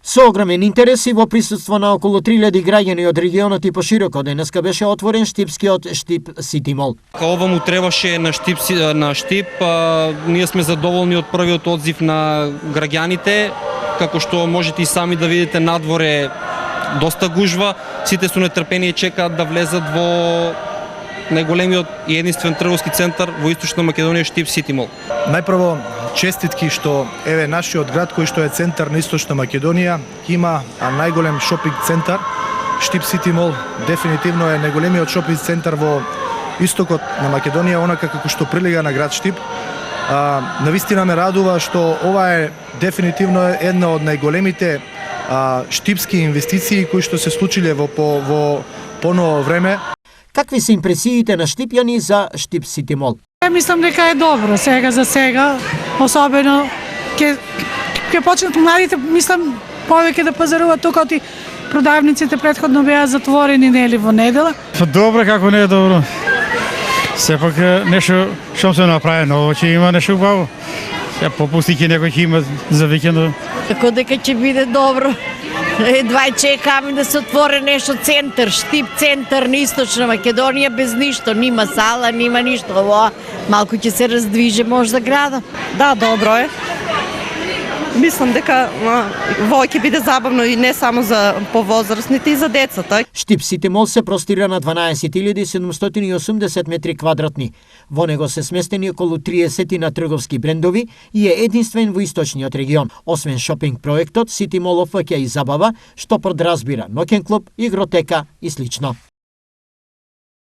Со огромен интерес и во присуство на околу 3000 граѓани од регионот и пошироко, денеска беше отворен Штипскиот Штип Сити Мол. Ова му требаше на Штип. Ние сме задоволни од првиот одзив на граѓаните, како што можете и сами да видите, надворе доста гужва. Сите со нетрпение чекаат да влезат во најголемиот и единствен трговски центар во Источна Македонија, Штип Сити Мол. Најпрво честитки што еве нашиот град кој што е центар на Источна Македонија има најголем шопинг центар. Штип Сити Мол дефинитивно е најголемиот шопинг центар во истокот на Македонија, онака како што прилега на град Штип. Навистина ме радува што ова е дефинитивно една од најголемите штипски инвестиции кои што се случиле во поново време. Какви се импресиите на штипјани за Штип Сити Мол? Мислам дека е добро за сега, особено ќе почнат младите, мислам, повеќе да пазаруваат тука, оти продавниците претходно беа затворени нели во недела. Добро, како не е добро. Сепак нешто што се направи ново, ќе има нешто убаво. Попусти ќе некој ќе има за викендот. Како дека ќе биде добро. Едва чекаме да се отвори нешто центар, Штип центар на Источна Македонија без ништо, нима сала, нима ништо. Ово малку ќе се раздвиже можда градот. Да, добро е. Мислам дека во ќе биде забавно и не само за повозрастните и за децата. Штип Сити Мол се простира на 12.780 метри квадратни. Во него се сместени околу 30 на трговски брендови и е единствен во источниот регион. Освен шопинг проектот, Сити Мол опфаќа и забава, што подразбира ноќен клуб, игротека и слично.